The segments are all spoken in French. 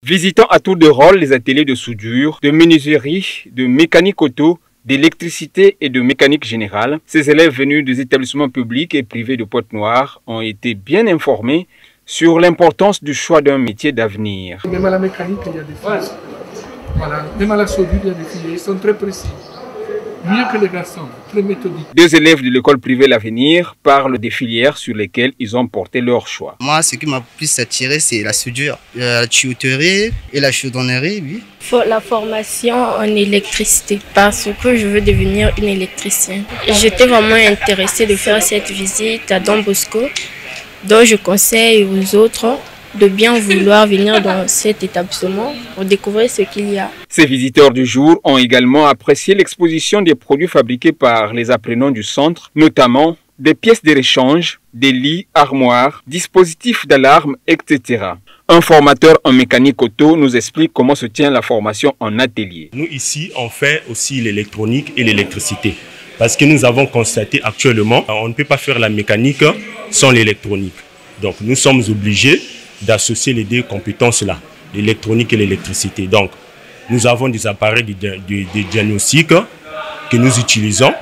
Visitant à tour de rôle les ateliers de soudure, de menuiserie, de mécanique auto, d'électricité et de mécanique générale, ces élèves venus des établissements publics et privés de Pointe-Noire ont été bien informés sur l'importance du choix d'un métier d'avenir. Même à la mécanique, il y a des filles. Voilà. Même à la soudure, il y a des filles. Ils sont très précis. Mieux que les garçons, très méthodiques. Deux élèves de l'école privée L'Avenir parlent des filières sur lesquelles ils ont porté leur choix. Moi, ce qui m'a plus attiré, c'est la soudure, la tuyauterie et la chaudronnerie, oui. La formation en électricité, parce que je veux devenir une électricienne. J'étais vraiment intéressée de faire cette visite à Don Bosco, dont je conseille aux autres de bien vouloir venir dans cet établissement pour découvrir ce qu'il y a. Ces visiteurs du jour ont également apprécié l'exposition des produits fabriqués par les apprenants du centre, notamment des pièces de rechange, des lits, armoires, dispositifs d'alarme, etc. Un formateur en mécanique auto nous explique comment se tient la formation en atelier. Nous ici, on fait aussi l'électronique et l'électricité. Parce que nous avons constaté actuellement, on ne peut pas faire la mécanique sans l'électronique. Donc nous sommes obligés d'associer les deux compétences-là, l'électronique et l'électricité. Donc, nous avons des appareils de diagnostic que nous utilisons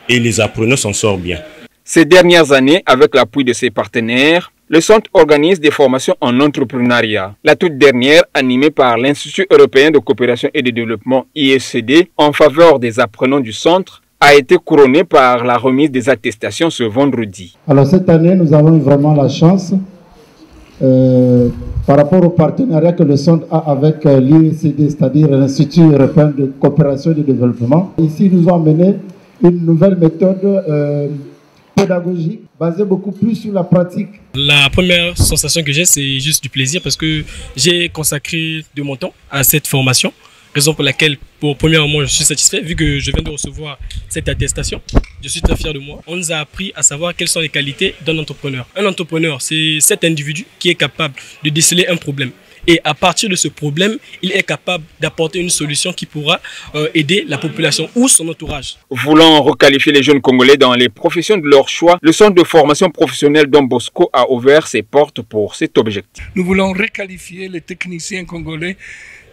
et les apprenants s'en sortent bien. Ces dernières années, avec l'appui de ses partenaires, le centre organise des formations en entrepreneuriat. La toute dernière, animée par l'Institut européen de coopération et de développement IECD, en faveur des apprenants du centre, a été couronnée par la remise des attestations ce vendredi. Alors cette année, nous avons eu vraiment la chance par rapport au partenariat que le centre a avec l'IECD, c'est-à-dire l'Institut européen de coopération et de développement. Ici, nous avons amené une nouvelle méthode pédagogique basée beaucoup plus sur la pratique. La première sensation que j'ai, c'est juste du plaisir parce que j'ai consacré de mon temps à cette formation. Raison pour laquelle, pour premier moment, je suis satisfait vu que je viens de recevoir cette attestation. Je suis très fier de moi. On nous a appris à savoir quelles sont les qualités d'un entrepreneur. Un entrepreneur, c'est cet individu qui est capable de déceler un problème. Et à partir de ce problème, il est capable d'apporter une solution qui pourra aider la population ou son entourage. Voulant requalifier les jeunes Congolais dans les professions de leur choix, le centre de formation professionnelle Don Bosco a ouvert ses portes pour cet objectif. Nous voulons requalifier les techniciens congolais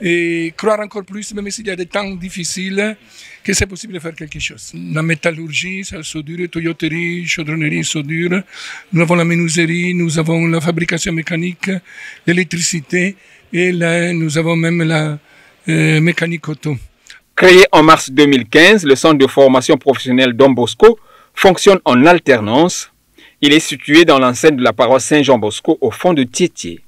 et croire encore plus, même s'il y a des temps difficiles, que c'est possible de faire quelque chose. La métallurgie, la soudure, tuyauterie, chaudronnerie, soudure. Nous avons la menuiserie, nous avons la fabrication mécanique, l'électricité et là, nous avons même la mécanique auto. Créé en mars 2015, le centre de formation professionnelle Don Bosco fonctionne en alternance. Il est situé dans l'enceinte de la paroisse Saint-Jean-Bosco au fond de Tiétié.